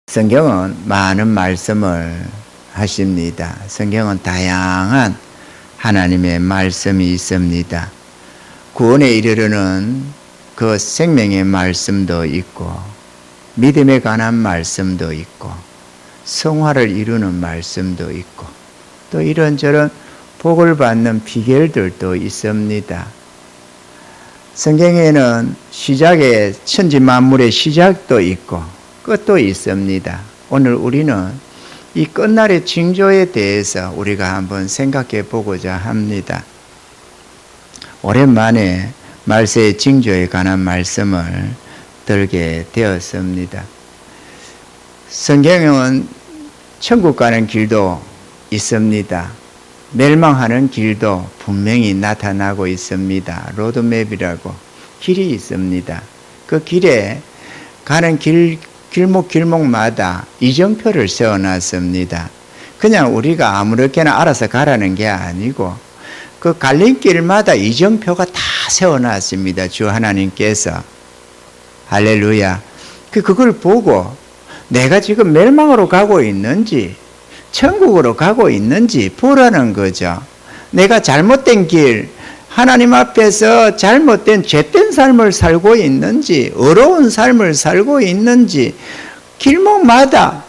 성경은 많은 말씀을 하십니다. 성경은 다양한 하나님의 말씀이 있습니다. 구원에 이르르는 그 생명의 말씀도 있고, 믿음에 관한 말씀도 있고, 성화를 이루는 말씀도 있고, 또 이런저런 복을 받는 비결들도 있습니다. 성경에는 시작에 천지 만물의 시작도 있고 끝도 있습니다. 오늘 우리는 이 끝날의 징조에 대해서 우리가 한번 생각해 보고자 합니다. 오랜만에 말세의 징조에 관한 말씀을 들게 되었습니다. 성경은 천국 가는 길도 있습니다. 멸망하는 길도 분명히 나타나고 있습니다. 로드맵이라고 길이 있습니다. 그 길에 가는 길목마다 이정표를 세워놨습니다. 그냥 우리가 아무렇게나 알아서 가라는 게 아니고 그 갈림길마다 이정표가 다 세워놨습니다. 주 하나님께서. 할렐루야. 그걸 보고 내가 지금 멸망으로 가고 있는지 천국으로 가고 있는지 보라는 거죠. 내가 잘못된 길, 하나님 앞에서 잘못된 죄된 삶을 살고 있는지, 어려운 삶을 살고 있는지 길목마다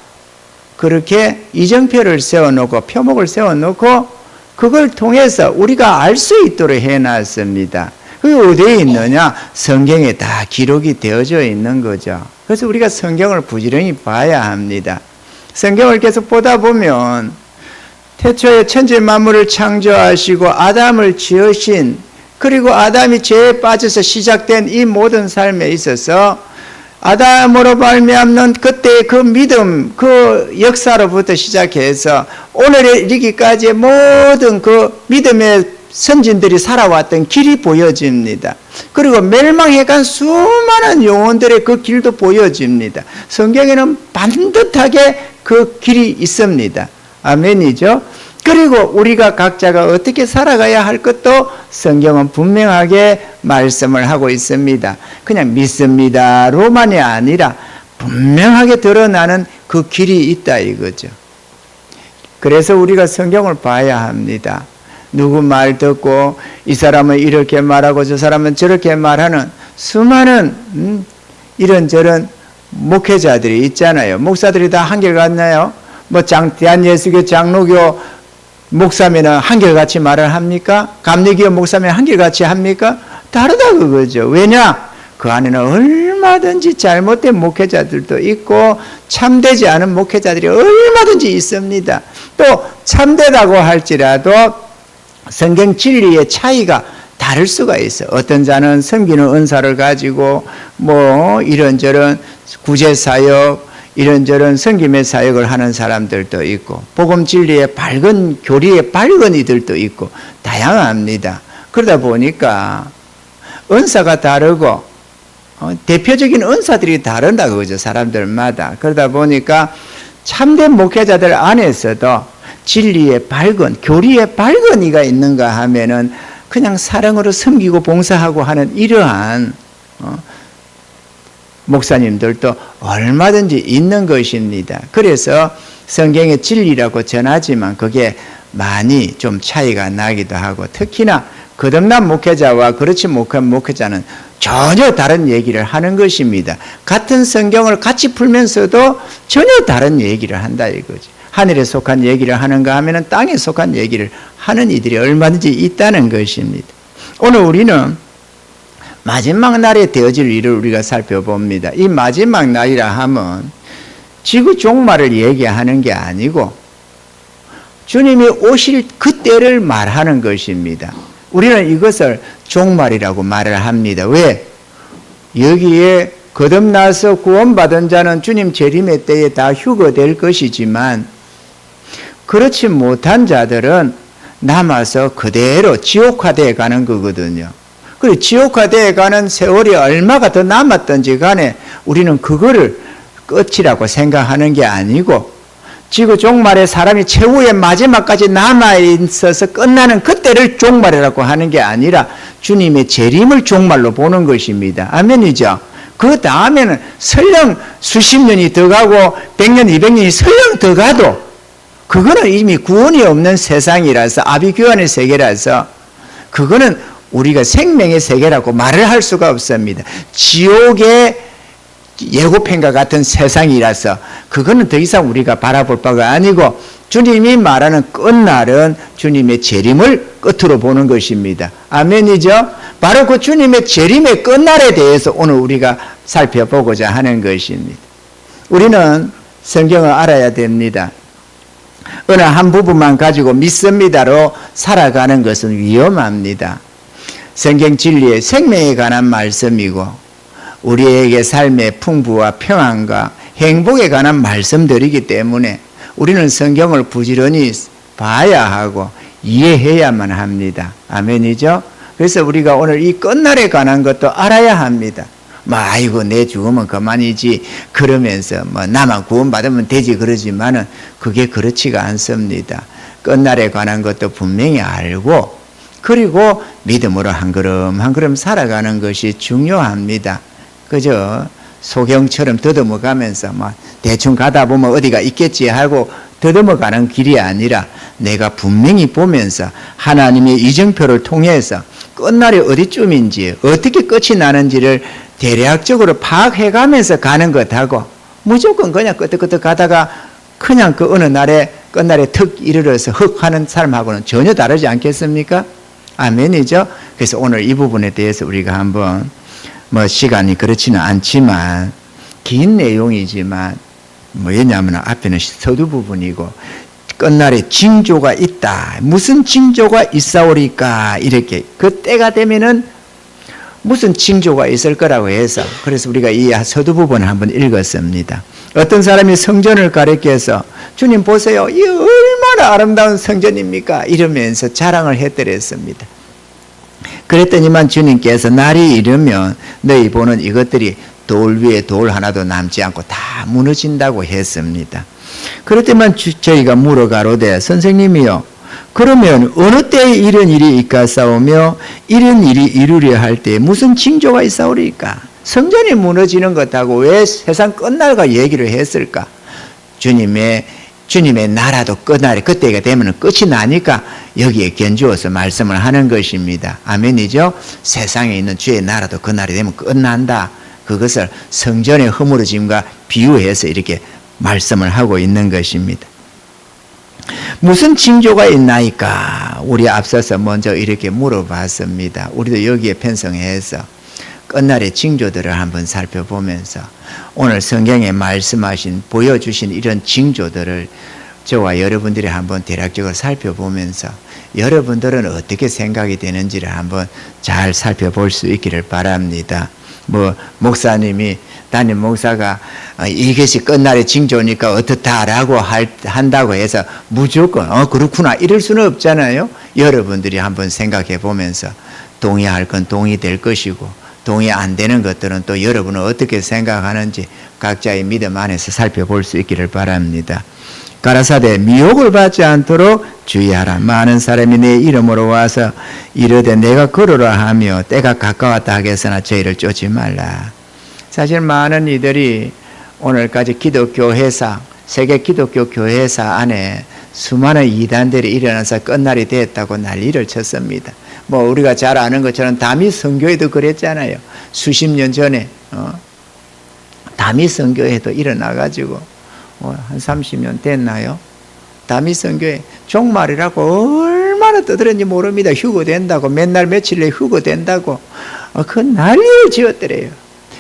그렇게 이정표를 세워놓고 표목을 세워놓고 그걸 통해서 우리가 알 수 있도록 해놨습니다. 그게 어디에 있느냐? 성경에 다 기록이 되어져 있는 거죠. 그래서 우리가 성경을 부지런히 봐야 합니다. 성경을 계속 보다 보면 태초에 천지 만물을 창조하시고 아담을 지으신, 그리고 아담이 죄에 빠져서 시작된 이 모든 삶에 있어서 아담으로 말미암는 그때의 그 믿음, 그 역사로부터 시작해서 오늘에 이르기까지의 모든 그 믿음의 선진들이 살아왔던 길이 보여집니다. 그리고 멸망해간 수많은 영혼들의 그 길도 보여집니다. 성경에는 반듯하게 그 길이 있습니다. 아멘이죠. 그리고 우리가 각자가 어떻게 살아가야 할 것도 성경은 분명하게 말씀을 하고 있습니다. 그냥 믿습니다로만이 아니라 분명하게 드러나는 그 길이 있다 이거죠. 그래서 우리가 성경을 봐야 합니다. 누구 말 듣고 이 사람은 이렇게 말하고 저 사람은 저렇게 말하는 수많은 이런저런 목회자들이 있잖아요. 목사들이 다 한결같나요? 대한예수교 장로교 목사면은 한결같이 말을 합니까? 감리교 목사면 한결같이 합니까? 다르다 그거죠. 왜냐? 그 안에는 얼마든지 잘못된 목회자들도 있고 참되지 않은 목회자들이 얼마든지 있습니다. 또 참되다고 할지라도 성경 진리의 차이가 다를 수가 있어요. 어떤 자는 섬기는 은사를 가지고 이런저런 구제사역, 이런저런 섬김의 사역을 하는 사람들도 있고 복음 진리의 밝은 교리의 밝은 이들도 있고 다양합니다. 그러다 보니까 은사가 다르고 대표적인 은사들이 다른다 그거죠. 사람들마다. 그러다 보니까 참된 목회자들 안에서도 진리의 밝은 교리의 밝은 이가 있는가 하면은 그냥 사랑으로 섬기고 봉사하고 하는 이러한 목사님들도 얼마든지 있는 것입니다. 그래서 성경의 진리라고 전하지만 그게 많이 좀 차이가 나기도 하고 특히나 거듭난 목회자와 그렇지 못한 목회자는 전혀 다른 얘기를 하는 것입니다. 같은 성경을 같이 풀면서도 전혀 다른 얘기를 한다 이거지. 하늘에 속한 얘기를 하는가 하면은 땅에 속한 얘기를 하는 이들이 얼마든지 있다는 것입니다. 오늘 우리는 마지막 날에 되어질 일을 우리가 살펴봅니다. 이 마지막 날이라 하면 지구 종말을 얘기하는 게 아니고 주님이 오실 그때를 말하는 것입니다. 우리는 이것을 종말이라고 말을 합니다. 왜? 여기에 거듭나서 구원받은 자는 주님 재림의 때에 다 휴거될 것이지만 그렇지 못한 자들은 남아서 그대로 지옥화되어 가는 거거든요. 그리고 지옥화되어 가는 세월이 얼마가 더 남았든지 간에 우리는 그거를 끝이라고 생각하는 게 아니고 지구 종말에 사람이 최후의 마지막까지 남아있어서 끝나는 그때를 종말이라고 하는 게 아니라 주님의 재림을 종말로 보는 것입니다. 아멘이죠. 그 다음에는 설령 수십 년이 더 가고 100년, 200년이 설령 더 가도 그거는 이미 구원이 없는 세상이라서 아비규환의 세계라서 그거는 우리가 생명의 세계라고 말을 할 수가 없습니다. 지옥의 예고편과 같은 세상이라서 그거는 더 이상 우리가 바라볼 바가 아니고 주님이 말하는 끝날은 주님의 재림을 끝으로 보는 것입니다. 아멘이죠? 바로 그 주님의 재림의 끝날에 대해서 오늘 우리가 살펴보고자 하는 것입니다. 우리는 성경을 알아야 됩니다. 어느 한 부분만 가지고 믿습니다로 살아가는 것은 위험합니다. 성경 진리의 생명에 관한 말씀이고 우리에게 삶의 풍부와 평안과 행복에 관한 말씀들이기 때문에 우리는 성경을 부지런히 봐야 하고 이해해야만 합니다. 아멘이죠? 그래서 우리가 오늘 이 끝날에 관한 것도 알아야 합니다. 아이고 내 죽으면 그만이지 그러면서 나만 구원받으면 되지 그러지만은 그게 그렇지가 않습니다. 끝날에 관한 것도 분명히 알고 그리고 믿음으로 한 걸음 한 걸음 살아가는 것이 중요합니다. 그저 소경처럼 더듬어 가면서 대충 가다 보면 어디가 있겠지 하고 더듬어 가는 길이 아니라 내가 분명히 보면서 하나님의 이정표를 통해서 끝날이 어디쯤인지 어떻게 끝이 나는지를 대략적으로 파악해 가면서 가는 것하고 무조건 그냥 끄덕끄덕 가다가 그냥 그 어느 날에 끝날에 턱 이르러서 헉 하는 사람하고는 전혀 다르지 않겠습니까? 아멘이죠? 그래서 오늘 이 부분에 대해서 우리가 한번 시간이 그렇지는 않지만 긴 내용이지만 왜냐하면 앞에는 서두 부분이고 끝날에 징조가 있다. 무슨 징조가 있사오리까 이렇게 그 때가 되면은 무슨 징조가 있을 거라고 해서 그래서 우리가 이 서두 부분을 한번 읽었습니다. 어떤 사람이 성전을 가리켜서 주님 보세요. 이 얼마나 아름다운 성전입니까? 이러면서 자랑을 했더랬습니다. 그랬더니만 주님께서 날이 이르면 너희 보는 이것들이 돌 위에 돌 하나도 남지 않고 다 무너진다고 했습니다. 그랬더니만 저희가 물어가로되 선생님이요 그러면 어느 때에 이런 일이 있겠사오며 이런 일이 이루려 할 때 무슨 징조가 있사오리까? 성전이 무너지는 것하고 왜 세상 끝날과 얘기를 했을까? 주님의 나라도 끝날이 그때가 되면 끝이 나니까 여기에 견주어서 말씀을 하는 것입니다. 아멘이죠? 세상에 있는 주의 나라도 그날이 되면 끝난다. 그것을 성전의 허물어짐과 비유해서 이렇게 말씀을 하고 있는 것입니다. 무슨 징조가 있나이까? 우리 앞서서 먼저 이렇게 물어봤습니다. 우리도 여기에 편성해서 끝날의 징조들을 한번 살펴보면서 오늘 성경에 말씀하신 보여주신 이런 징조들을 저와 여러분들이 한번 대략적으로 살펴보면서 여러분들은 어떻게 생각이 되는지를 한번 잘 살펴볼 수 있기를 바랍니다. 목사님이 담임 목사가 이것이 끝날의 징조니까 어떻다라고 한다고 해서 무조건 그렇구나 이럴 수는 없잖아요. 여러분들이 한번 생각해 보면서 동의할 건 동의될 것이고 동의 안 되는 것들은 또 여러분은 어떻게 생각하는지 각자의 믿음 안에서 살펴볼 수 있기를 바랍니다. 가라사대 미혹을 받지 않도록 주의하라. 많은 사람이 내 이름으로 와서 이르되 내가 걸으라 하며 때가 가까웠다 하겠으나 저희를 쫓지 말라. 사실 많은 이들이 오늘까지 기독교 회사, 세계 기독교 교회사 안에 수많은 이단들이 일어나서 끝날이 됐다고 난리를 쳤습니다. 우리가 잘 아는 것처럼 다미 선교회도 그랬잖아요. 수십 년 전에 다미 선교회도 일어나가지고 한 30년 됐나요? 다미 선교회 종말이라고 얼마나 떠들었는지 모릅니다. 휴거된다고 맨날 며칠 내에 휴거된다고 그 난리를 지었더래요.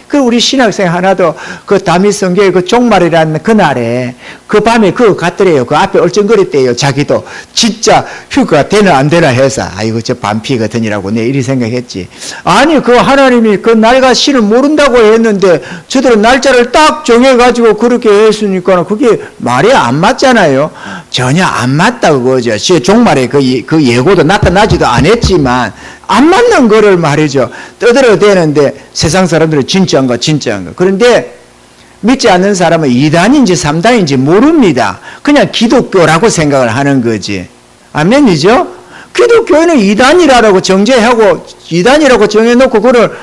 그 우리 신학생 하나도 그 다미 선교회 그 종말이라는 그날에 그 밤에 그거 갔더래요. 그 앞에 얼쩡거렸대요. 자기도 진짜 휴가 되나 안 되나 해서 아이고 저 반피 같으니라고 내 이리 생각했지. 아니 그 하나님이 그 날과 시를 모른다고 했는데 저들은 날짜를 딱 정해가지고 그렇게 했으니까 그게 말이 안 맞잖아요. 전혀 안 맞다 그거죠. 종말에 그 예고도 나타나지도 않았지만 안 맞는 거를 말이죠. 떠들어대는데 세상 사람들은 진짜인가. 그런데 믿지 않는 사람은 2단인지 3단인지 모릅니다. 그냥 기독교라고 생각을 하는 거지. 아멘이죠? 기독교회는 2단이라고 정죄하고 2단이라고 정해놓고 그걸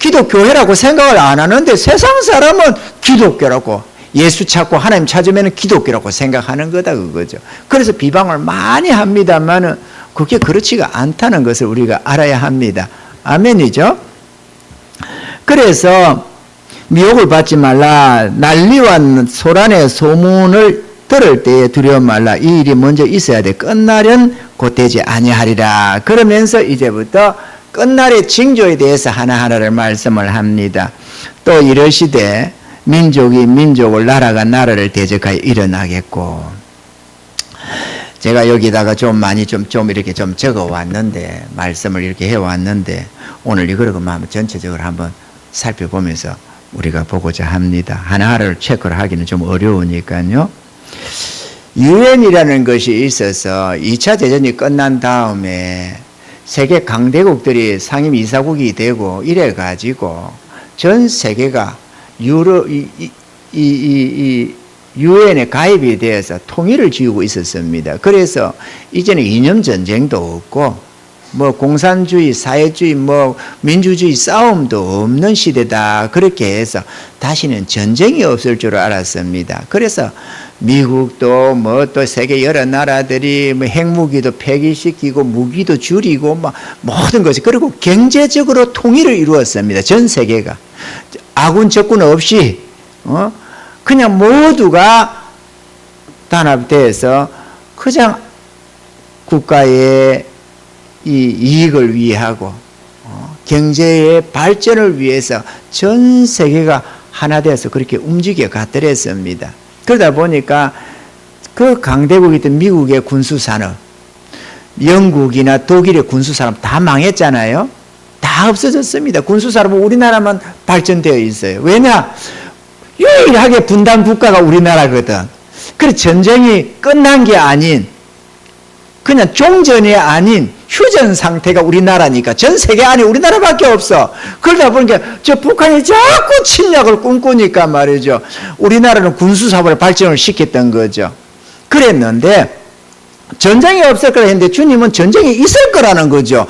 기독교회라고 생각을 안 하는데 세상 사람은 기독교라고 예수 찾고 하나님 찾으면 기독교라고 생각하는 거다 그거죠. 그래서 비방을 많이 합니다만은 그게 그렇지가 않다는 것을 우리가 알아야 합니다. 아멘이죠. 그래서 미혹을 받지 말라. 난리와 소란의 소문을 들을 때에 두려워 말라. 이 일이 먼저 있어야 돼. 끝날은 곧되지 아니하리라. 그러면서 이제부터 끝날의 징조에 대해서 하나하나를 말씀을 합니다. 또 이러시되 민족이 민족을 나라가 나라를 대적하여 일어나겠고. 제가 여기다가 좀 많이 좀 이렇게 좀 적어 왔는데 말씀을 이렇게 해 왔는데 오늘 이거를 한번 전체적으로 한번 살펴보면서 우리가 보고자 합니다. 하나하나를 체크를 하기는 좀 어려우니까요. 유엔이라는 것이 있어서 2차 대전이 끝난 다음에 세계 강대국들이 상임 이사국이 되고 이래 가지고 전 세계가 유엔에 가입이 되어서 통일을 지우고 있었습니다. 그래서 이제는 이념 전쟁도 없고 뭐 공산주의, 사회주의, 뭐 민주주의 싸움도 없는 시대다. 그렇게 해서 다시는 전쟁이 없을 줄 알았습니다. 그래서 미국도 뭐 또 세계 여러 나라들이 뭐 핵무기도 폐기시키고 무기도 줄이고 막 모든 것이 그리고 경제적으로 통일을 이루었습니다. 전 세계가 아군 적군 없이 그냥 모두가 단합돼서 그냥 국가의 이 이익을 위하고 경제의 발전을 위해서 전 세계가 하나 되어서 그렇게 움직여 갔더랬습니다. 그러다 보니까 그 강대국이던 미국의 군수산업, 영국이나 독일의 군수산업 다 망했잖아요. 다 없어졌습니다. 군수산업은 우리나라만 발전되어 있어요. 왜냐? 유일하게 분단 국가가 우리나라거든. 그래서 전쟁이 끝난 게 아닌 그냥 종전이 아닌 휴전 상태가 우리나라니까 전 세계 안에 우리나라밖에 없어. 그러다 보니까 저 북한이 자꾸 침략을 꿈꾸니까 말이죠. 우리나라는 군수사업을 발전을 시켰던 거죠. 그랬는데 전쟁이 없을 거라 했는데 주님은 전쟁이 있을 거라는 거죠.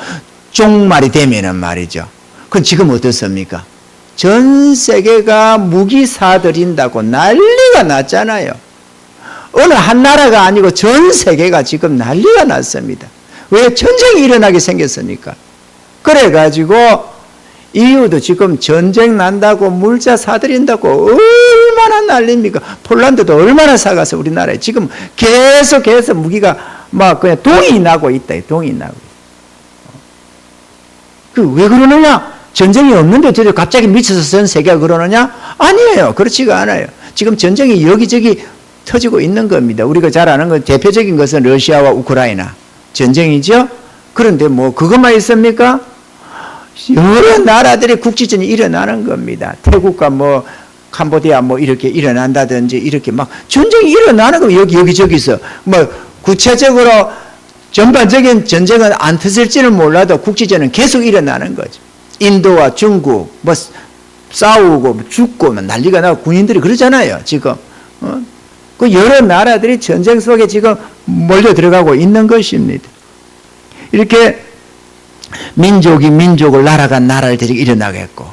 종말이 되면은 말이죠. 그럼 지금 어떻습니까? 전 세계가 무기 사들인다고 난리가 났잖아요. 어느 한 나라가 아니고 전 세계가 지금 난리가 났습니다. 왜? 전쟁이 일어나게 생겼으니까. 그래가지고 EU도 지금 전쟁 난다고 물자 사들인다고 얼마나 난립니까? 폴란드도 얼마나 사가서 우리나라에 지금 계속해서 무기가 막 그냥 동이 나고 있다. 동이 나고. 왜 그러느냐? 전쟁이 없는데 저도 갑자기 미쳐서 전 세계가 그러느냐? 아니에요. 그렇지가 않아요. 지금 전쟁이 여기저기 터지고 있는 겁니다. 우리가 잘 아는 건 대표적인 것은 러시아와 우크라이나 전쟁이죠. 그런데 뭐 그것만 있습니까? 여러 나라들의 국지전이 일어나는 겁니다. 태국과 뭐 캄보디아 뭐 이렇게 일어난다든지 이렇게 막 전쟁이 일어나는 겁니다. 여기저기서 뭐 구체적으로 전반적인 전쟁은 안 터질지는 몰라도 국지전은 계속 일어나는 거죠. 인도와 중국 뭐 싸우고 죽고 난리가 나고 군인들이 그러잖아요. 지금 그 여러 나라들이 전쟁 속에 지금 몰려 들어가고 있는 것입니다. 이렇게 민족이 민족을 나라가 나라를 대적 일어나겠고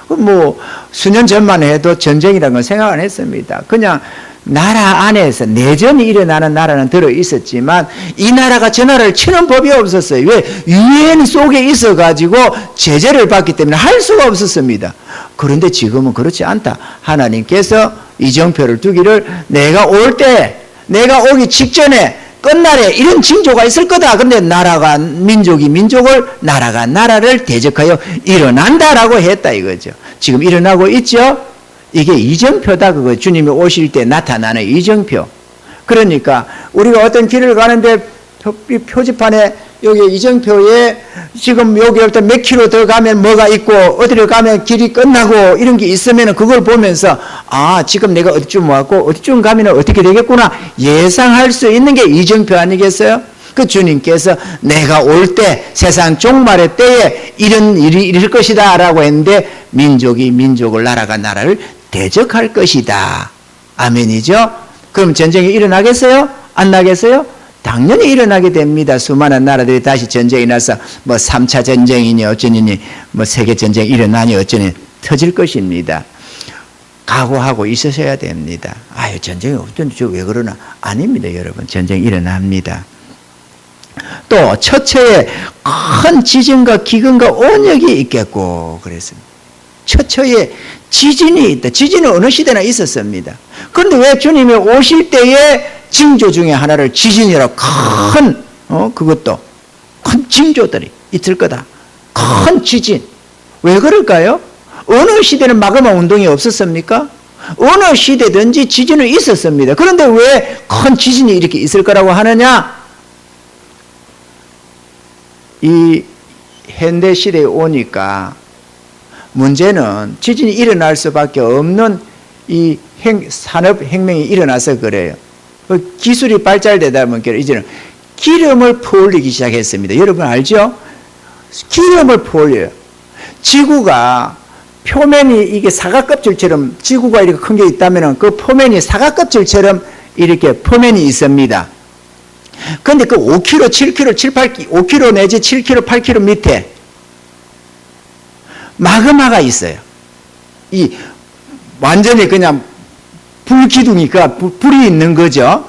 뭐 수년 전만 해도 전쟁이라는 건 생각 안 했습니다. 그냥 나라 안에서 내전이 일어나는 나라는 들어 있었지만 이 나라가 저 나라를 치는 법이 없었어요. 왜? 유엔 속에 있어가지고 제재를 받기 때문에 할 수가 없었습니다. 그런데 지금은 그렇지 않다. 하나님께서 이정표를 두기를 내가 올 때, 내가 오기 직전에 끝날에 이런 징조가 있을 거다. 그런데 나라가 민족이 민족을, 나라가 나라를 대적하여 일어난다라고 했다 이거죠. 지금 일어나고 있죠. 이게 이정표다 그거. 주님이 오실 때 나타나는 이정표. 그러니까 우리가 어떤 길을 가는데 표지판에 여기 이정표에 지금 여기부터 몇 킬로 더 가면 뭐가 있고 어디로 가면 길이 끝나고 이런 게 있으면 그걸 보면서 아 지금 내가 어디쯤 왔고 어디쯤 가면 어떻게 되겠구나 예상할 수 있는 게 이정표 아니겠어요? 그 주님께서 내가 올 때 세상 종말의 때에 이런 일이 이럴 것이다 라고 했는데 민족이 민족을 나라가 나라를 대적할 것이다. 아멘이죠? 그럼 전쟁이 일어나겠어요? 안 나겠어요? 당연히 일어나게 됩니다. 수많은 나라들이 다시 전쟁이 나서 뭐 3차 전쟁이니 어쩌니 뭐 세계 전쟁이 일어나니 어쩌니 터질 것입니다. 각오하고 있으셔야 됩니다. 아유, 전쟁이 어쩐지 왜 그러나? 아닙니다, 여러분. 전쟁이 일어납니다. 또 처처에 큰 지진과 기근과 온역이 있겠고 그랬습니다. 처처에 지진이 있다. 지진은 어느 시대나 있었습니다. 그런데 왜 주님이 오실 때에 징조 중에 하나를 지진이라고 큰 그것도 큰 징조들이 있을 거다. 큰 지진. 왜 그럴까요? 어느 시대는 마그마 운동이 없었습니까? 어느 시대든지 지진은 있었습니다. 그런데 왜 큰 지진이 이렇게 있을 거라고 하느냐? 이 현대 시대에 오니까 문제는 지진이 일어날 수밖에 없는 이 산업혁명이 일어나서 그래요. 기술이 발달되다 보니까 이제는 기름을 퍼올리기 시작했습니다. 여러분 알죠? 기름을 퍼올려요. 지구가 표면이 이게 사과껍질처럼 지구가 이렇게 큰 게 있다면 그 표면이 사과껍질처럼 이렇게 표면이 있습니다. 그런데 그 5km, 7km, 7, 8km, 5km 내지 7km, 8km 밑에 마그마가 있어요. 이 완전히 그냥 불기둥이니까 불이 있는 거죠.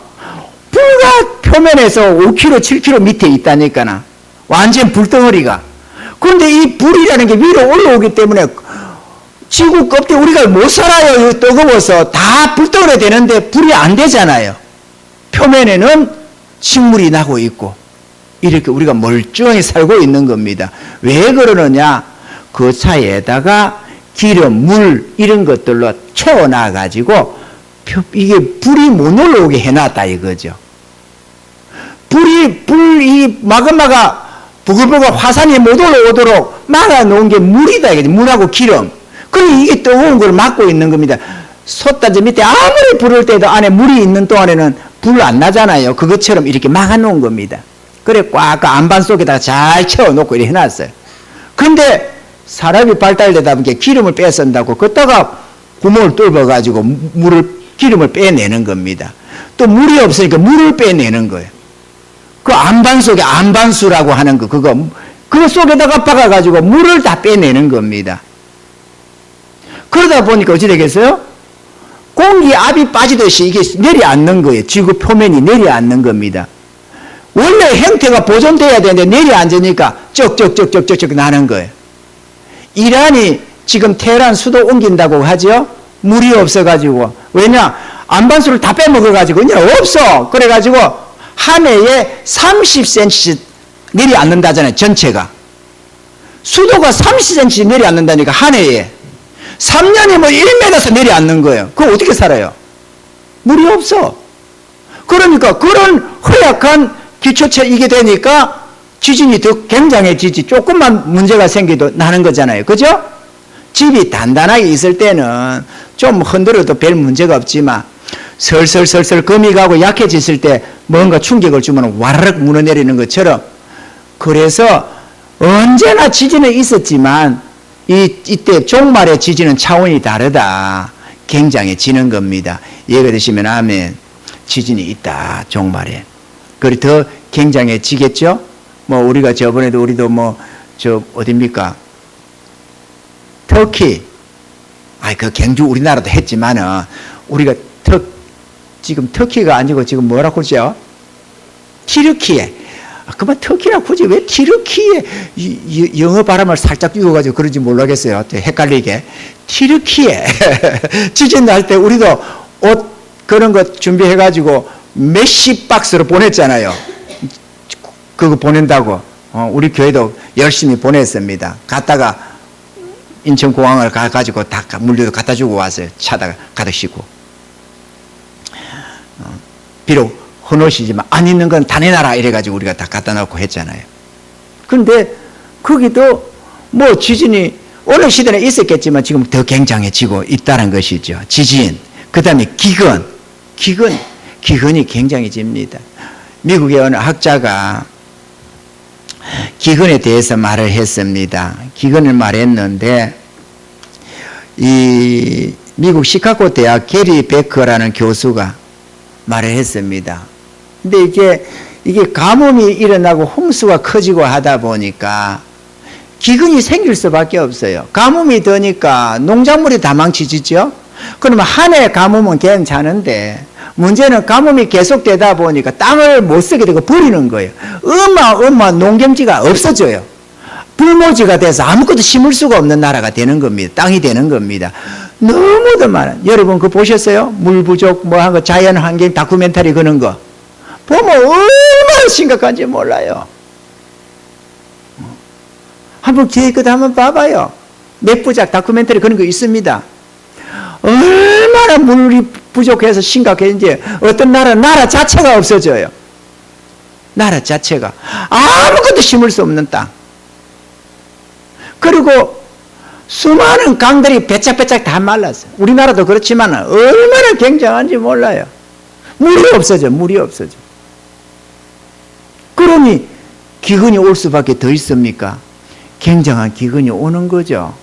불과 표면에서 5km, 7km 밑에 있다니까. 완전 불덩어리가. 그런데 이 불이라는 게 위로 올라오기 때문에 지구 껍질 우리가 못 살아요. 뜨거워서 다 불덩어리 되는데 불이 안 되잖아요. 표면에는 식물이 나고 있고 이렇게 우리가 멀쩡히 살고 있는 겁니다. 왜 그러느냐? 그 사이에다가 기름, 물 이런 것들로 채워놔 가지고 이게 불이 못 올라오게 해놨다 이거죠. 이 마그마가 부글부글 화산이 못 올라오도록 막아놓은 게 물이다 이거죠. 물하고 기름. 그럼 이게 뜨거운 걸 막고 있는 겁니다. 솥단지 밑에 아무리 불을 때도 안에 물이 있는 동안에는 불 안 나잖아요. 그것처럼 이렇게 막아놓은 겁니다. 그래 꽉 안반 속에다가 잘 채워놓고 이렇게 해놨어요. 그런데 사람이 발달되다 보니까 기름을 빼쓴다고 그다가 구멍을 뚫어가지고 기름을 빼내는 겁니다. 또 물이 없으니까 물을 빼내는 거예요. 그 안반 속에 안반수라고 하는 거 그거 속에다가 박아가지고 물을 다 빼내는 겁니다. 그러다 보니까 어찌 되겠어요? 공기 압이 빠지듯이 이게 내려앉는 거예요. 지구 표면이 내려앉는 겁니다. 원래 형태가 보존돼야 되는데 내려앉으니까 쩍쩍쩍쩍쩍 나는 거예요. 이란이 지금 테헤란 수도 옮긴다고 하죠? 물이 없어가지고. 왜냐? 안반수를 다 빼먹어가지고 그냥 없어. 그래가지고 한 해에 30cm씩 내려앉는다잖아요. 전체가. 수도가 30cm씩 내려앉는다니까 한 해에. 3년이면 1m에서 내려앉는 거예요. 그거 어떻게 살아요? 물이 없어. 그러니까 그런 허약한 기초체 이게 되니까 지진이 더 굉장해지지. 조금만 문제가 생겨도 나는 거잖아요. 그죠? 집이 단단하게 있을 때는 좀 흔들어도 별 문제가 없지만 설설설설 금이 가고 약해졌을 때 뭔가 충격을 주면 와르륵 무너내리는 것처럼 그래서 언제나 지진은 있었지만 이때 종말의 지진은 차원이 다르다. 굉장해지는 겁니다. 이해가 되시면 아멘. 지진이 있다. 종말에. 그리 더 굉장해지겠죠? 뭐 우리가 저번에도 우리도 어딥니까? 터키. 그 경주 우리나라도 했지만은 우리가 지금 터키가 아니고 지금 뭐라고 그러죠? 튀르키예. 그만 터키라고 굳이 왜 튀르키예 영어 발음을 살짝 띄워가지고 그런지 모르겠어요. 헷갈리게. 튀르키예. 지진 날 때 우리도 옷 그런 거 준비해가지고 몇십 박스로 보냈잖아요. 그거 보낸다고. 우리 교회도 열심히 보냈습니다. 갔다가 인천공항을 가가지고 다 물류도 갖다 주고 왔어요. 차다가 가득 싣고. 비록 헌옷이지만 안 있는 건 다 내놔라 이래가지고 우리가 다 갖다 놓고 했잖아요. 그런데 거기도 뭐 지진이 어느 시대는 있었겠지만 지금 더 굉장해지고 있다는 것이죠. 지진. 그 다음에 기근이 굉장해집니다. 미국의 어느 학자가 기근에 대해서 말을 했습니다. 기근을 말했는데 이 미국 시카고 대학 게리 베커라는 교수가 말을 했습니다. 근데 이게 이게 가뭄이 일어나고 홍수가 커지고 하다 보니까 기근이 생길 수밖에 없어요. 가뭄이 더니까 농작물이 다 망치지죠. 그러면 한 해 가뭄은 괜찮은데 문제는 가뭄이 계속되다 보니까 땅을 못 쓰게 되고 버리는 거예요. 어마어마한 농경지가 없어져요. 불모지가 돼서 아무것도 심을 수가 없는 나라가 되는 겁니다. 땅이 되는 겁니다. 너무도 많아. 여러분 그거 보셨어요? 물 부족 뭐 한 거 자연 환경 다큐멘터리 그런 거 보면 얼마나 심각한지 몰라요. 한번 기회 있거든 한번 봐봐요. 맥부작 다큐멘터리 그런 거 있습니다. 얼마나 물이 부족해서 심각했는지 어떤 나라 자체가 없어져요. 나라 자체가 아무것도 심을 수 없는 땅. 그리고 수많은 강들이 배짝배짝 다 말랐어요. 우리나라도 그렇지만 얼마나 굉장한지 몰라요. 물이 없어져. 그러니 기근이 올 수밖에 더 있습니까? 굉장한 기근이 오는 거죠.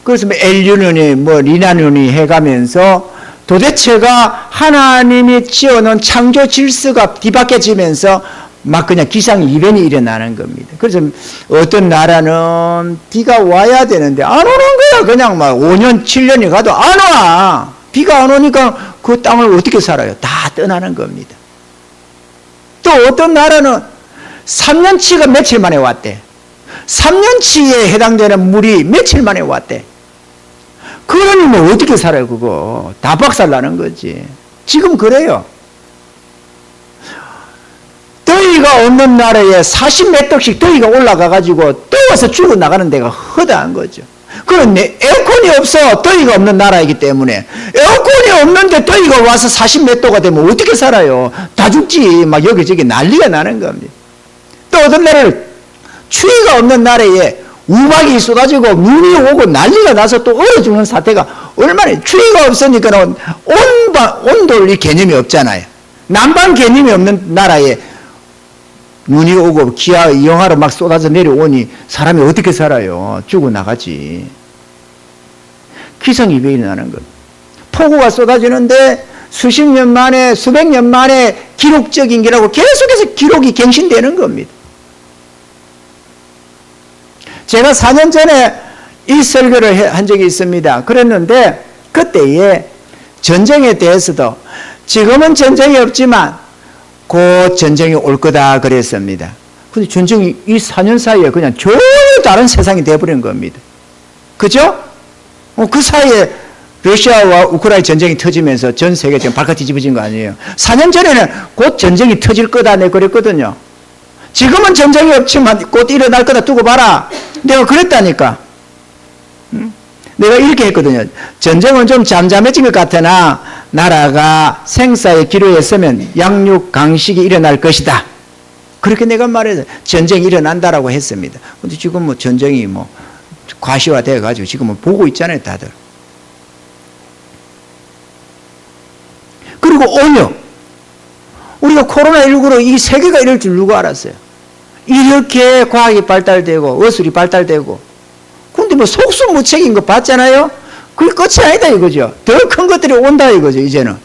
그래서 엘유는이 리나눈이 해가면서 도대체가 하나님이 지어놓은 창조 질서가 뒤바뀌어지면서 막 그냥 기상이변이 일어나는 겁니다. 그래서 어떤 나라는 비가 와야 되는데 안 오는 거야. 그냥 막 5년, 7년이 가도 안 와. 비가 안 오니까 그 땅을 어떻게 살아요? 다 떠나는 겁니다. 또 어떤 나라는 3년치가 며칠 만에 왔대. 3년치에 해당되는 물이 며칠 만에 왔대. 그러니 뭐 어떻게 살아요, 그거. 다 박살나는 거지. 지금 그래요. 더위가 없는 나라에 40몇 도씩 더위가 올라가가지고 더워서 죽어나가는 데가 허다한 거죠. 그런데 에어컨이 없어. 더위가 없는 나라이기 때문에. 에어컨이 없는데 더위가 와서 40몇 도가 되면 어떻게 살아요? 다 죽지. 막 여기저기 난리가 나는 겁니다. 또 어떤 나라를 추위가 없는 나라에 우박이 쏟아지고 눈이 오고 난리가 나서 또 얼어 죽는 사태가 얼마나 추위가 없으니까 온돌 이 개념이 없잖아요. 난방 개념이 없는 나라에 눈이 오고 기아 영하로 막 쏟아져 내려오니 사람이 어떻게 살아요? 죽어나가지. 기상이변이 나는 것. 폭우가 쏟아지는데 수십 년 만에 수백 년 만에 기록적인 게라고 계속해서 기록이 갱신되는 겁니다. 제가 4년 전에 이 설교를 한 적이 있습니다. 그랬는데 그때에 전쟁에 대해서도 지금은 전쟁이 없지만 곧 전쟁이 올 거다 그랬습니다. 근데 전쟁이 이 4년 사이에 그냥 전혀 다른 세상이 되어버린 겁니다. 그죠? 그 사이에 러시아와 우크라이나 전쟁이 터지면서 전 세계가 지금 발칵 뒤집어진 거 아니에요. 4년 전에는 곧 전쟁이 터질 거다 내가 그랬거든요. 지금은 전쟁이 없지만 곧 일어날 거다 두고 봐라. 내가 그랬다니까. 내가 이렇게 했거든요. 전쟁은 좀 잠잠해진 것 같으나 나라가 생사의 기로에 서면 양육 강식이 일어날 것이다. 그렇게 내가 말해서 전쟁이 일어난다라고 했습니다. 근데 지금 뭐 전쟁이 뭐 과시화되어 가지고 지금은 보고 있잖아요, 다들. 그리고 오며 우리가 코로나19로 이 세계가 이럴 줄 누가 알았어요? 이렇게 과학이 발달되고 의술이 발달되고 근데 뭐 속수무책인 거 봤잖아요? 그게 끝이 아니다 이거죠. 더 큰 것들이 온다 이거죠 이제는.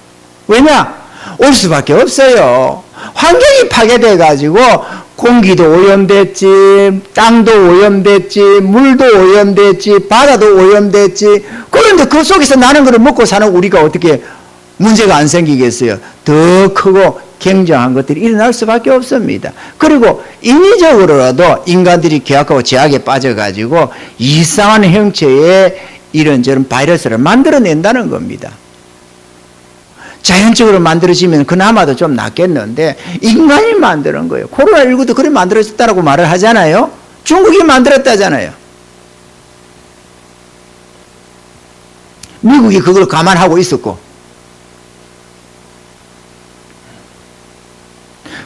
왜냐? 올 수밖에 없어요. 환경이 파괴돼 가지고 공기도 오염됐지, 땅도 오염됐지, 물도 오염됐지, 바다도 오염됐지. 그런데 그 속에서 나는 걸 먹고 사는 우리가 어떻게 문제가 안 생기겠어요? 더 크고 굉장한 것들이 일어날 수밖에 없습니다. 그리고 인위적으로라도 인간들이 계약하고 제약에 빠져가지고 이상한 형체의 이런저런 바이러스를 만들어낸다는 겁니다. 자연적으로 만들어지면 그나마도 좀 낫겠는데 인간이 만드는 거예요. 코로나19도 그렇게 만들어졌다고 말을 하잖아요. 중국이 만들었다잖아요. 미국이 그걸 감안하고 있었고.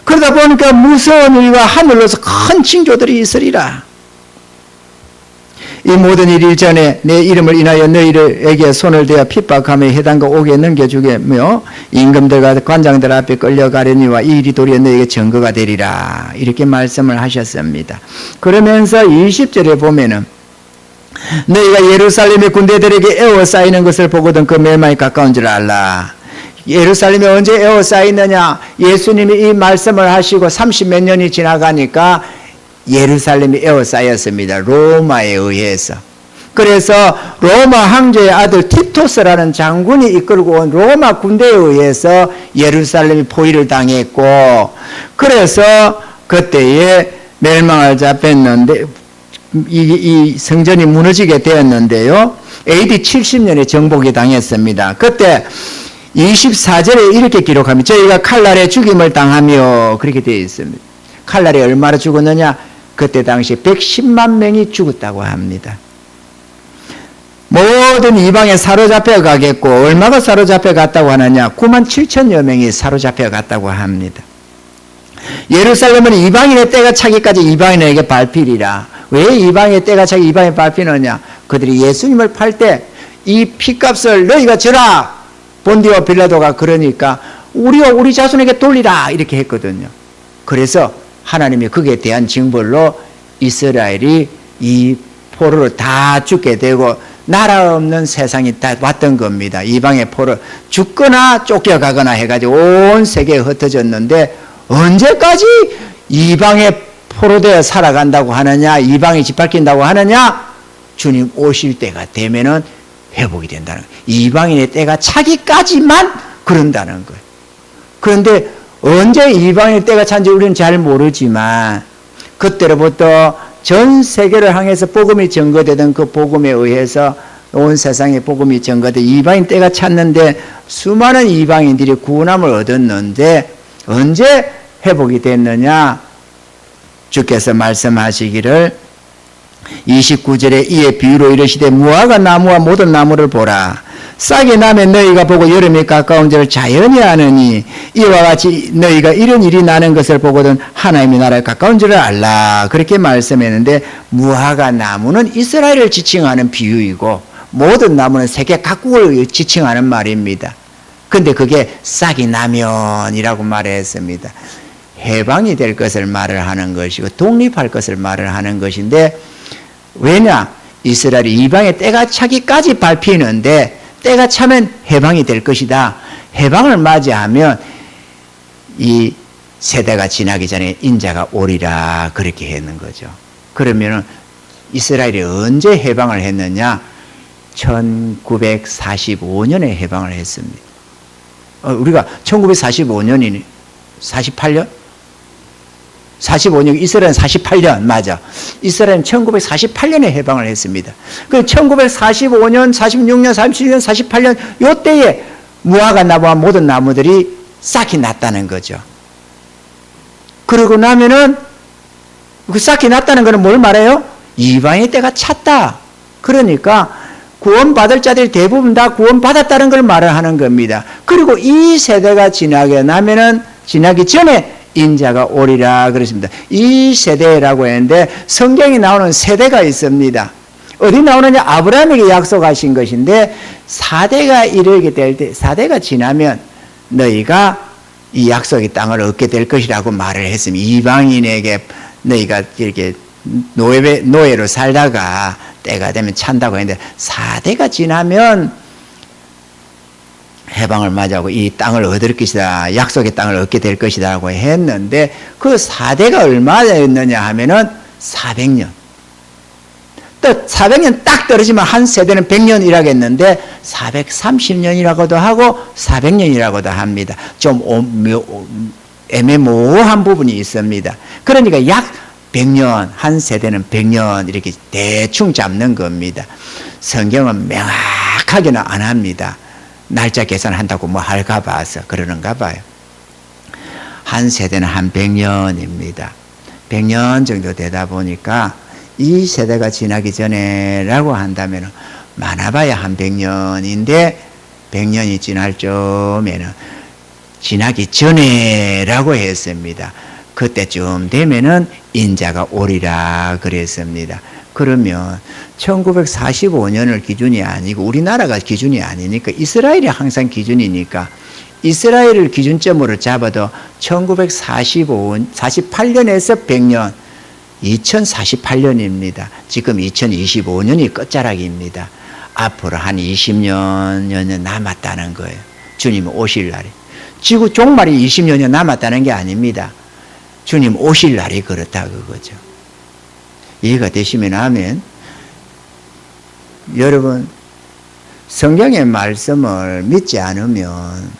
그러다 보니까 무서운 일과 하늘로서 큰 징조들이 있으리라. 이 모든 일 일전에 내 이름을 인하여 너희에게 손을 대어 핍박하며 해당과 옥에 넘겨주겠며 임금들과 관장들 앞에 끌려가려니와 이 일이 도리어 너희에게 증거가 되리라. 이렇게 말씀을 하셨습니다. 그러면서 20절에 보면은 너희가 예루살렘의 군대들에게 에워싸이는 것을 보거든 그 멸망이 가까운 줄 알라. 예루살렘이 언제 에워싸였느냐? 예수님이 이 말씀을 하시고 30몇 년이 지나가니까 예루살렘이 에워싸였습니다. 로마에 의해서. 그래서 로마 황제의 아들 티토스라는 장군이 이끌고 온 로마 군대에 의해서 예루살렘이 포위를 당했고, 그래서 그때에 멸망을 잡혔는데 이 성전이 무너지게 되었는데요. AD 70년에 정복이 당했습니다. 그때 24절에 이렇게 기록합니다. 저희가 칼날에 죽임을 당하며, 그렇게 되어 있습니다. 칼날에 얼마나 죽었느냐? 그때 당시 110만 명이 죽었다고 합니다. 모든 이방에 사로잡혀 가겠고, 얼마가 사로잡혀 갔다고 하느냐? 9만 7천여 명이 사로잡혀 갔다고 합니다. 예루살렘은 이방인의 때가 차기까지 이방인에게 밟히리라. 왜 이방인의 때가 차기 이방인에 밟히느냐? 그들이 예수님을 팔 때 이 피값을 너희가 져라. 본디오 빌라도가 그러니까 우리와 우리 자손에게 돌리라 이렇게 했거든요. 그래서 하나님이 거기에 대한 징벌로 이스라엘이 이 포로를 다 죽게 되고 나라 없는 세상이 다 왔던 겁니다. 이방의 포로 죽거나 쫓겨가거나 해가지고 온 세계에 흩어졌는데, 언제까지 이방의 포로되어 살아간다고 하느냐? 이방이 짓밟힌다고 하느냐? 주님 오실 때가 되면은 회복이 된다는 거예요. 이방인의 때가 차기까지만 그런다는 거예요. 그런데 언제 이방인의 때가 찬지 우리는 잘 모르지만, 그때로부터 전 세계를 향해서 복음이 전거되던 그 복음에 의해서 온 세상에 복음이 전거돼 이방인 때가 찼는데, 수많은 이방인들이 구원함을 얻었는데 언제 회복이 됐느냐? 주께서 말씀하시기를 29절에 이에 비유로 이르시되 무화과 나무와 모든 나무를 보라. 싹이 나면 너희가 보고 여름이 가까운 줄을 자연히 아느니, 이와 같이 너희가 이런 일이 나는 것을 보거든 하나님의 나라에 가까운 줄을 알라. 그렇게 말씀했는데, 무화과 나무는 이스라엘을 지칭하는 비유이고 모든 나무는 세계 각국을 지칭하는 말입니다. 근데 그게 싹이 나면이라고 말했습니다. 해방이 될 것을 말을 하는 것이고 독립할 것을 말을 하는 것인데, 왜냐? 이스라엘이 이방의 때가 차기까지 밟히는데 때가 차면 해방이 될 것이다. 해방을 맞이하면 이 세대가 지나기 전에 인자가 오리라. 그렇게 했는 거죠. 그러면은 이스라엘이 언제 해방을 했느냐? 1945년에 해방을 했습니다. 우리가 1945년이니 48년? 45년, 이스라엘은 48년, 맞아. 이스라엘은 1948년에 해방을 했습니다. 그 1945년, 46년, 37년, 48년, 요 때에 무화과 나무와 모든 나무들이 싹이 났다는 거죠. 그러고 나면은, 그 싹이 났다는 것은 뭘 말해요? 이방의 때가 찼다. 그러니까, 구원받을 자들이 대부분 다 구원받았다는 걸 말을 하는 겁니다. 그리고 이 세대가 지나게 나면은, 지나기 전에 인자가 오리라 그랬습니다. 이 세대라고 했는데 성경에 나오는 세대가 있습니다. 어디 나오느냐? 아브라함에게 약속하신 것인데, 4대가 이르게 될 때, 4대가 지나면 너희가 이 약속의 땅을 얻게 될 것이라고 말을 했습니다. 이방인에게 너희가 이렇게 노예로 살다가 때가 되면 찬다고 했는데, 4대가 지나면 해방을 맞이하고 이 땅을 얻을 것이다. 약속의 땅을 얻게 될 것이다. 라고 했는데, 그 4대가 얼마였느냐 하면은 400년. 또 400년 딱 떨어지면 한 세대는 100년이라겠는데, 430년이라고도 하고 400년이라고도 합니다. 좀 애매모호한 부분이 있습니다. 그러니까 약 100년, 한 세대는 100년 이렇게 대충 잡는 겁니다. 성경은 명확하게는 안 합니다. 날짜 계산한다고 뭐 할까 봐서 그러는가 봐요. 한 세대는 한 100년입니다. 100년 정도 되다 보니까 이 세대가 지나기 전에라고 한다면 많아봐야 한 100년인데, 100년이 지날 쯤에는 지나기 전에라고 했습니다. 그때쯤 되면은 인자가 오리라 그랬습니다. 그러면 1945년을 기준이 아니고 우리나라가 기준이 아니니까 이스라엘이 항상 기준이니까 이스라엘을 기준점으로 잡아도 1948년에서 100년, 2048년입니다. 지금 2025년이 끝자락입니다. 앞으로 한 20년 남았다는 거예요. 주님 오실 날이. 지구 종말이 20여 년 남았다는 게 아닙니다. 주님 오실 날이 그렇다 그거죠. 이해가 되시면 아멘. 여러분, 성경의 말씀을 믿지 않으면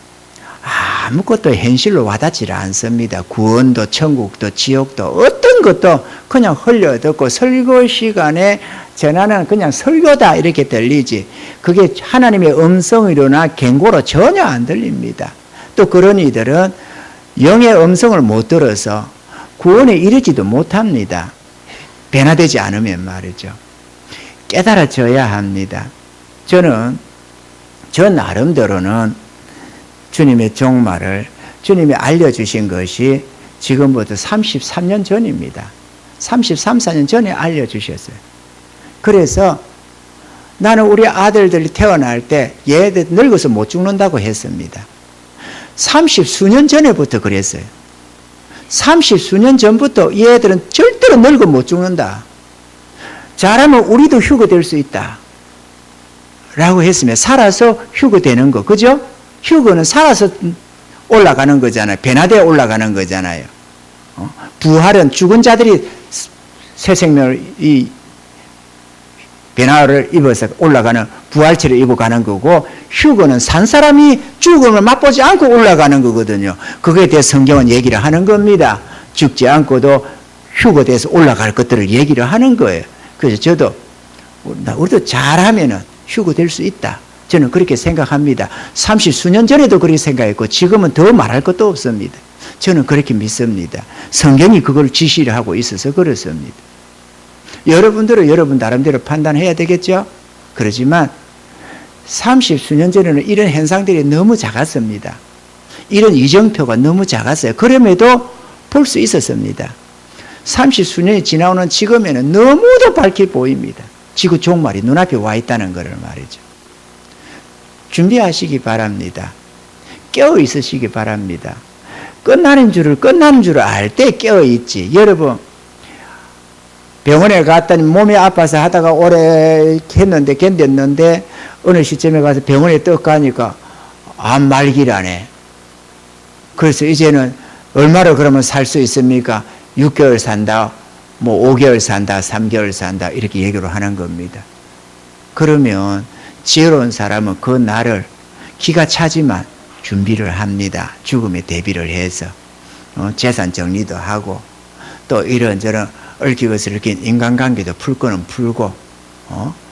아무것도 현실로 와닿지 않습니다. 구원도 천국도 지옥도 어떤 것도 그냥 흘려듣고 설교 시간에 전하는 그냥 설교다 이렇게 들리지, 그게 하나님의 음성이로나 경고로 전혀 안 들립니다. 또 그런 이들은 영의 음성을 못 들어서 구원에 이르지도 못합니다. 변화되지 않으면 말이죠. 깨달아져야 합니다. 저는 저 나름대로는 주님의 종말을 주님이 알려주신 것이 지금부터 33년 전입니다. 33, 4년 전에 알려주셨어요. 그래서 나는 우리 아들들이 태어날 때 얘들 늙어서 못 죽는다고 했습니다. 30수년 전에부터 그랬어요. 30수년 전부터 얘들은 절대로 늙어 못 죽는다. 잘하면 우리도 휴거 될 수 있다 라고 했으면 살아서 휴거 되는 거, 그죠? 휴거는 살아서 올라가는 거잖아요. 변화되어 올라가는 거잖아요. 부활은 죽은 자들이 새 생명을 이 변화를 입어서 올라가는, 부활체를 입어가는 거고, 휴거는 산 사람이 죽음을 맛보지 않고 올라가는 거거든요. 그거에 대해 성경은 얘기를 하는 겁니다. 죽지 않고도 휴거돼서 올라갈 것들을 얘기를 하는 거예요. 그래서 저도 우리도 잘하면은 휴거될 수 있다, 저는 그렇게 생각합니다. 30수년 전에도 그렇게 생각했고 지금은 더 말할 것도 없습니다. 저는 그렇게 믿습니다. 성경이 그걸 지시를 하고 있어서 그렇습니다. 여러분들은 여러분 나름대로 판단해야 되겠죠? 그렇지만 30수년 전에는 이런 현상들이 너무 작았습니다. 이런 이정표가 너무 작았어요. 그럼에도 볼 수 있었습니다. 30수년이 지나오는 지금에는 너무도 밝게 보입니다. 지구 종말이 눈앞에 와 있다는 것을 말이죠. 준비하시기 바랍니다. 깨어 있으시기 바랍니다. 끝나는 줄을 알 때 깨어 있지. 여러분, 병원에 갔더니 몸이 아파서 하다가 오래 했는데 견뎠는데 어느 시점에 가서 병원에 떡 가니까 암 말기라네. 그래서 이제는 얼마나 그러면 살 수 있습니까? 6개월 산다, 뭐 5개월 산다, 3개월 산다 이렇게 얘기를 하는 겁니다. 그러면 지혜로운 사람은 그 날을 기가 차지만 준비를 합니다. 죽음에 대비를 해서 재산 정리도 하고 또 이런저런 얽히고 설킨 인간관계도 풀 거는 풀고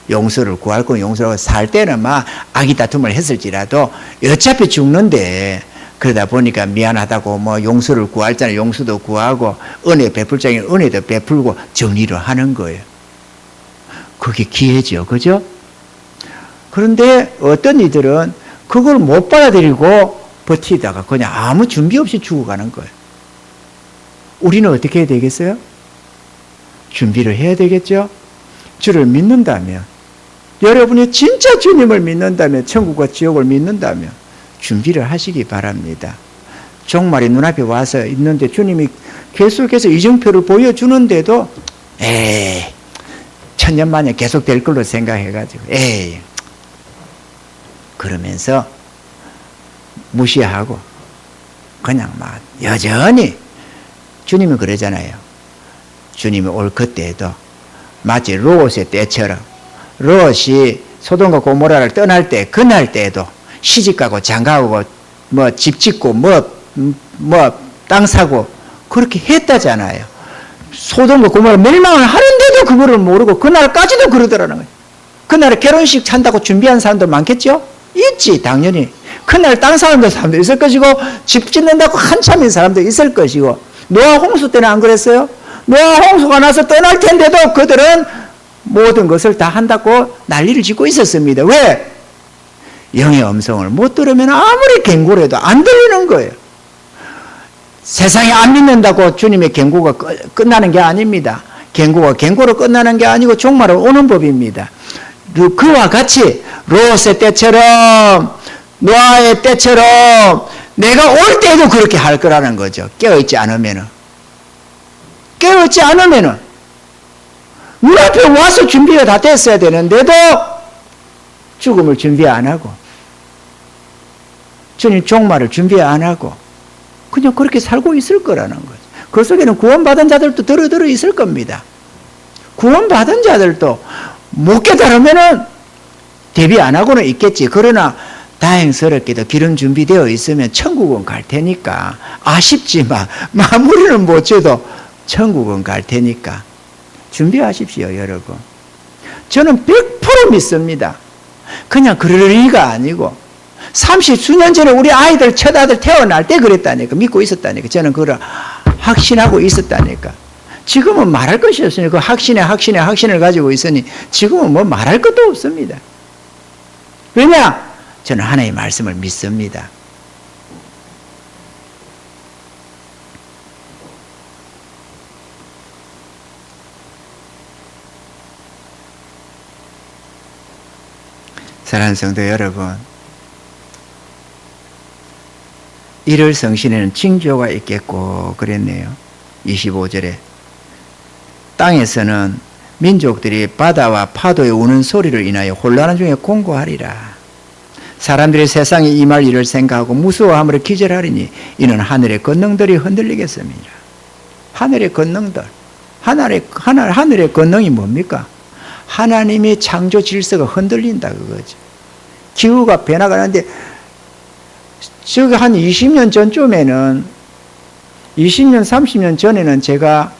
용서를 구할 건 용서하고, 살 때는 막 악의 다툼을 했을지라도 어차피 죽는데 그러다 보니까 미안하다고 뭐 용서를 구할 자는 용서도 구하고 은혜 베풀 자에는 은혜도 베풀고 정리를 하는 거예요. 그게 기회죠. 그죠? 그런데 어떤 이들은 그걸 못 받아들이고 버티다가 그냥 아무 준비 없이 죽어가는 거예요. 우리는 어떻게 해야 되겠어요? 준비를 해야 되겠죠? 주를 믿는다면, 여러분이 진짜 주님을 믿는다면, 천국과 지옥을 믿는다면 준비를 하시기 바랍니다. 종말이 눈앞에 와서 있는데 주님이 계속해서 이정표를 보여주는데도 에이, 천년만년 계속 될 걸로 생각해가지고 에이, 그러면서 무시하고 그냥 막 여전히, 주님은 그러잖아요. 주님이 올 그때에도 마치 롯의 때처럼, 롯이 소돔과 고모라를 떠날 때, 그날 때에도 시집가고 장가가고 뭐 집 짓고 뭐 땅 사고 그렇게 했다잖아요. 소돔과 고모라 멸망을 하는데도 그거를 모르고 그날까지도 그러더라는 거예요. 그날에 결혼식 찬다고 준비한 사람도 많겠죠? 있지, 당연히. 그날 땅 사는 사람도 있을 것이고 집 짓는다고 한참인 사람도 있을 것이고. 노아 홍수 때는 안 그랬어요? 노아 홍수가 나서 떠날 텐데도 그들은 모든 것을 다 한다고 난리를 짓고 있었습니다. 왜? 영의 음성을 못 들으면 아무리 경고를 해도 안 들리는 거예요. 세상에 안 믿는다고 주님의 경고가 끝나는 게 아닙니다. 경고가 경고로 끝나는 게 아니고 종말은 오는 법입니다. 그와 같이 롯의 때처럼, 노아의 때처럼 내가 올 때도 그렇게 할 거라는 거죠. 깨어있지 않으면은. 깨어있지 않으면은 눈앞에 와서 준비가 다 됐어야 되는데도 죽음을 준비 안 하고 주님 종말을 준비 안 하고 그냥 그렇게 살고 있을 거라는 거죠. 그 속에는 구원받은 자들도 들어 있을 겁니다. 구원받은 자들도 못 깨달으면은 대비 안 하고는 있겠지. 그러나 다행스럽게도 길은 준비되어 있으면 천국은 갈 테니까 아쉽지만 마무리는 못 줘도 천국은 갈 테니까 준비하십시오, 여러분. 저는 100% 믿습니다. 그냥 그러리가 아니고 30수년 전에 우리 아이들 첫 아들 태어날 때 그랬다니까. 믿고 있었다니까. 저는 그걸 확신하고 있었다니까. 지금은 말할 것이 없으니 그 확신을 가지고 있으니 지금은 뭐 말할 것도 없습니다. 왜냐? 저는 하나님의 말씀을 믿습니다. 사랑하는 성도 여러분, 1월 성신에는 징조가 있겠고 그랬네요. 25절에 땅에서는 민족들이 바다와 파도의 우는 소리를 인하여 혼란한 중에 공고하리라. 사람들이 세상에 임할 일을 생각하고 무서워함으로 기절하리니 이는 하늘의 권능들이 흔들리겠습니다. 하늘의 권능들. 하늘의 권능이 뭡니까? 하나님의 창조 질서가 흔들린다 그거죠. 기후가 변화가 나는데 저기 한 20년 전쯤에는 20년 30년 전에는 제가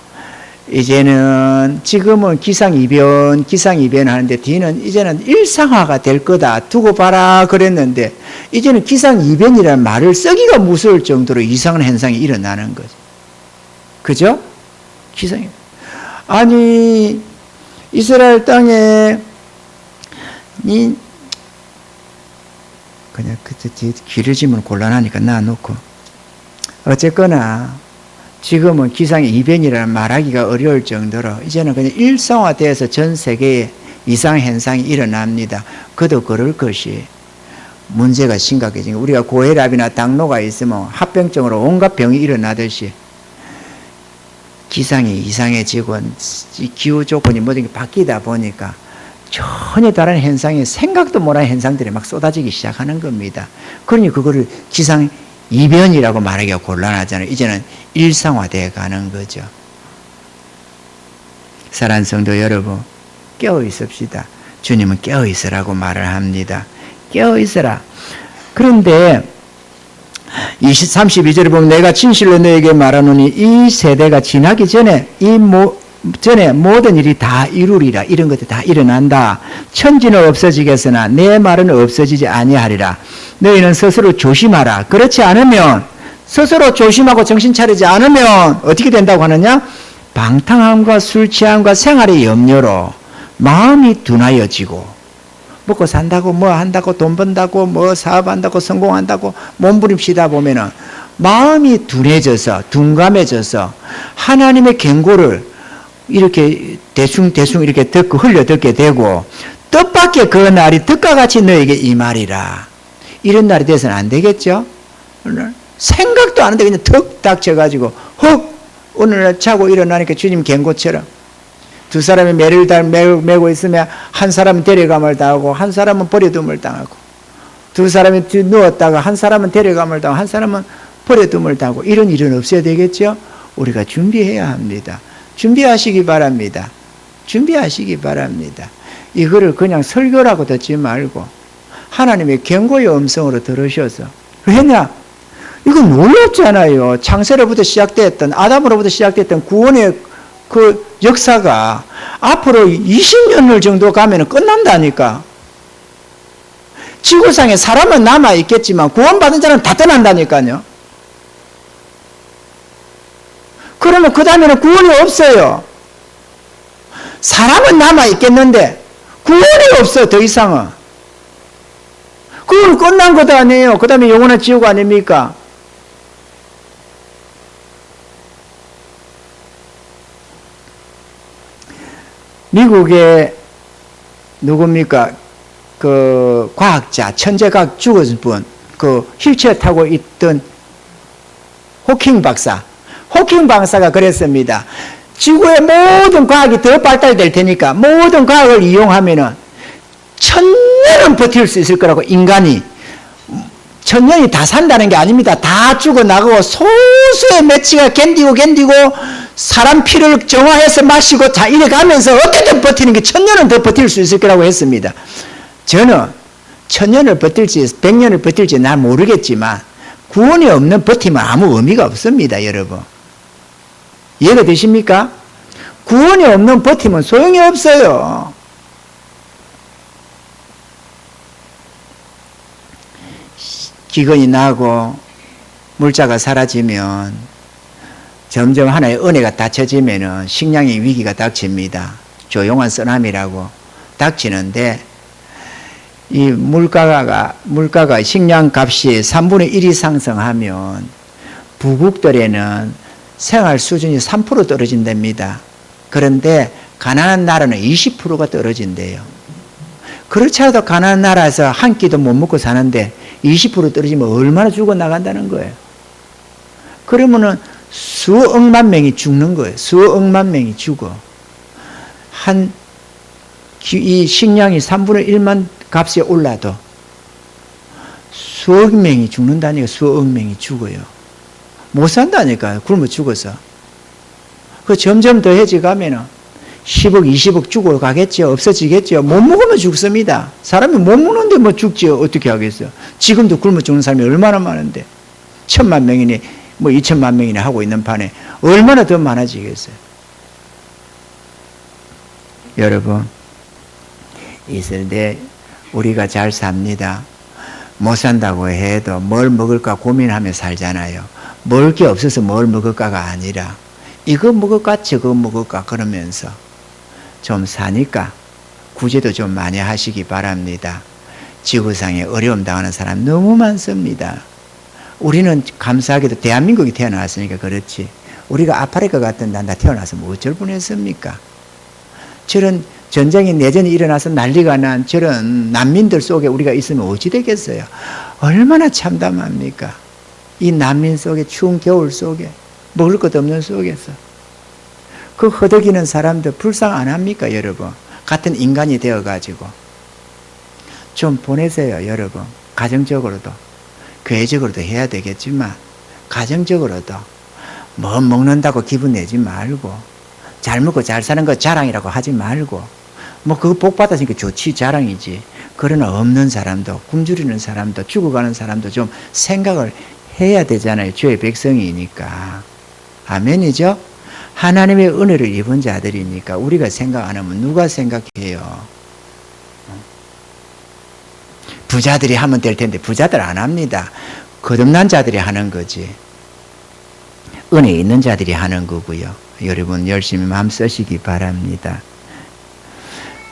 이제는 지금은 기상이변 하는데 뒤는 이제는 일상화가 될 거다 두고 봐라 그랬는데 이제는 기상이변이라는 말을 쓰기가 무서울 정도로 이상한 현상이 일어나는 거죠. 그죠? 기상이변. 아니 이스라엘 땅에 그냥 길어지면 곤란하니까 놔놓고 어쨌거나 지금은 기상이변이라는 말하기가 어려울 정도로 이제는 그냥 일상화돼서 전 세계에 이상현상이 일어납니다. 그도 그럴 것이 문제가 심각해지는 우리가 고혈압이나 당뇨가 있으면 합병증으로 온갖 병이 일어나듯이 기상이 이상해지고 기후 조건이 모든 게 바뀌다 보니까 전혀 다른 현상이 생각도 못한 현상들이 막 쏟아지기 시작하는 겁니다. 그러니 그거를 기상이변이라고 말하기가 곤란하잖아요. 이제는 일상화되어 가는 거죠. 사랑하는 성도 여러분, 깨어 있읍시다. 주님은 깨어 있으라고 말을 합니다. 깨어 있으라. 그런데 32절에 보면 내가 진실로 너에게 말하노니 이 세대가 지나기 전에 전에 모든 일이 다 이루리라. 이런 것들이 다 일어난다. 천지는 없어지겠으나 내 말은 없어지지 아니하리라. 너희는 스스로 조심하라. 그렇지 않으면 스스로 조심하고 정신 차리지 않으면 어떻게 된다고 하느냐? 방탕함과 술 취함과 생활의 염려로 마음이 둔하여지고 먹고 산다고 뭐 한다고 돈 번다고 뭐 사업한다고 성공한다고 몸부림치다 보면은 마음이 둔해져서 둔감해져서 하나님의 경고를 이렇게 대충 이렇게 듣고 흘려 듣게 되고 뜻밖의 그 날이 뜻과 같이 너에게 임하리라. 이런 날이 돼서는 안 되겠죠? 생각도 안 하는데 그냥 턱 닥쳐가지고 헉 오늘날 자고 일어나니까 주님 경고처럼 두 사람이 매를 메고 있으면 한 사람은 데려감을 당하고 한 사람은 버려둠을 당하고 두 사람이 누웠다가 한 사람은 데려감을 당하고 한 사람은 버려둠을 당하고 이런 일은 없어야 되겠죠? 우리가 준비해야 합니다. 준비하시기 바랍니다. 준비하시기 바랍니다. 이거를 그냥 설교라고 듣지 말고 하나님의 경고의 음성으로 들으셔서 왜냐? 이거 놀랍잖아요. 창세로부터 시작됐던 아담으로부터 시작됐던 구원의 그 역사가 앞으로 20년을 정도 가면 끝난다니까. 지구상에 사람은 남아있겠지만 구원받은 자는 다 떠난다니까요. 그러면 그 다음에는 구원이 없어요. 사람은 남아있겠는데 구원이 없어 더 이상은. 그건 끝난 것도 아니에요. 그 다음에 영원한 지옥 아닙니까? 미국의 누굽니까? 그 과학자, 천재과학 죽은 분, 그 휠체어 타고 있던 호킹 박사가 그랬습니다. 지구의 모든 과학이 더 발달될 테니까 모든 과학을 이용하면은 1000년은 버틸 수 있을 거라고 인간이 천년이 다 산다는 게 아닙니다. 다 죽어나가고 소수의 매치가 견디고 사람 피를 정화해서 마시고 다 이래 가면서 어떻게든 버티는 게 천년은 더 버틸 수 있을 거라고 했습니다. 저는 천년을 버틸지 100년을 버틸지 난 모르겠지만 구원이 없는 버팀은 아무 의미가 없습니다. 여러분 이해가 되십니까? 구원이 없는 버팀은 소용이 없어요. 기근이 나고 물자가 사라지면 점점 하나의 은혜가 닫혀지면 식량의 위기가 닥칩니다. 조용한 쓰나미라고 닥치는데 이 물가가 식량 값이 3분의 1이 상승하면 부국들에는 생활 수준이 3% 떨어진답니다. 그런데 가난한 나라는 20%가 떨어진대요. 그렇지 않아도 가난한 나라에서 한 끼도 못 먹고 사는데 20% 떨어지면 얼마나 죽어나간다는 거예요. 그러면은 수억만 명이 죽는 거예요. 수억만 명이 죽어. 이 식량이 3분의 1만 값이 올라도 수억 명이 죽는다니까. 수억 명이 죽어요. 못 산다니까요. 굶어 죽어서. 그 점점 더해지 가면은 10억, 20억 죽어가겠죠. 없어지겠죠. 못 먹으면 죽습니다. 사람이 못 먹는데 뭐 죽지요. 어떻게 하겠어요. 지금도 굶어 죽는 사람이 얼마나 많은데 1000만 명이니 뭐 2000만 명이니 하고 있는 판에 얼마나 더 많아지겠어요. 여러분 있을 때 우리가 잘 삽니다. 못 산다고 해도 뭘 먹을까 고민하며 살잖아요. 먹을 게 없어서 뭘 먹을까가 아니라 이거 먹을까 저거 먹을까 그러면서 좀 사니까 구제도 좀 많이 하시기 바랍니다. 지구상에 어려움 당하는 사람 너무 많습니다. 우리는 감사하게도 대한민국이 태어났으니까 그렇지. 우리가 아프리카 같은 나라 태어나서 어쩔 뻔했습니까? 저런 전쟁이 내전이 일어나서 난리가 난 저런 난민들 속에 우리가 있으면 어찌 되겠어요? 얼마나 참담합니까? 이 난민 속에 추운 겨울 속에 먹을 것도 없는 속에서 그 허덕이는 사람들 불쌍 안 합니까 여러분? 같은 인간이 되어가지고 좀 보내세요 여러분. 가정적으로도 교회적으로도 해야 되겠지만 가정적으로도 뭐 먹는다고 기분 내지 말고 잘 먹고 잘 사는 거 자랑이라고 하지 말고 뭐 그거 복 받았으니까 좋지 자랑이지. 그러나 없는 사람도 굶주리는 사람도 죽어가는 사람도 좀 생각을 해야 되잖아요. 주의 백성이니까. 아멘이죠? 하나님의 은혜를 입은 자들이니까 우리가 생각 안 하면 누가 생각해요? 부자들이 하면 될 텐데 부자들 안 합니다. 거듭난 자들이 하는 거지. 은혜 있는 자들이 하는 거고요. 여러분 열심히 마음 쓰시기 바랍니다.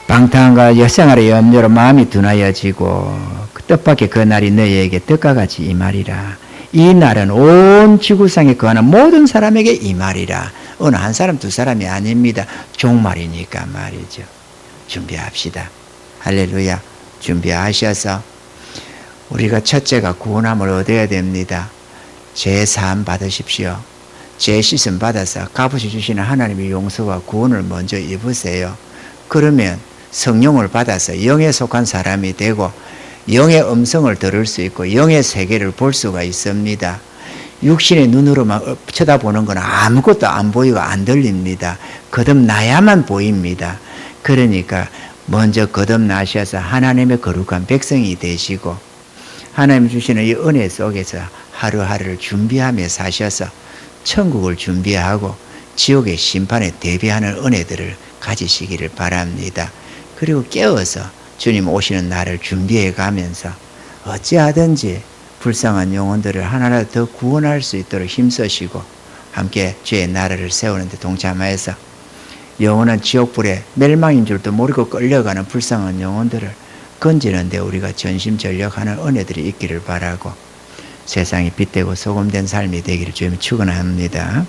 방탕과 여생활의 염려로 마음이 둔하여지고 뜻밖의 그 날이 너희에게 떡과 같이 임하리라. 이 날은 온 지구상에 거하는 모든 사람에게 임하리라. 어느 한 사람 두 사람이 아닙니다. 종말이니까 말이죠. 준비합시다. 할렐루야. 준비하셔서 우리가 첫째가 구원함을 얻어야 됩니다. 죄 사함 받으십시오. 죄 씻음 받아서 값없이 주시는 하나님의 용서와 구원을 먼저 입으세요. 그러면 성령을 받아서 영에 속한 사람이 되고 영의 음성을 들을 수 있고 영의 세계를 볼 수가 있습니다. 육신의 눈으로만 쳐다보는 건 아무것도 안 보이고 안 들립니다. 거듭나야만 보입니다. 그러니까 먼저 거듭나셔서 하나님의 거룩한 백성이 되시고 하나님 주시는 이 은혜 속에서 하루하루를 준비하며 사셔서 천국을 준비하고 지옥의 심판에 대비하는 은혜들을 가지시기를 바랍니다. 그리고 깨어서 주님 오시는 날을 준비해 가면서 어찌하든지 불쌍한 영혼들을 하나라도 더 구원할 수 있도록 힘쓰시고 함께 주의 나라를 세우는 데 동참하여서 영원한 지옥불에 멸망인 줄도 모르고 끌려가는 불쌍한 영혼들을 건지는 데 우리가 전심전력하는 은혜들이 있기를 바라고 세상이 빛되고 소금된 삶이 되기를 주님 축원합니다.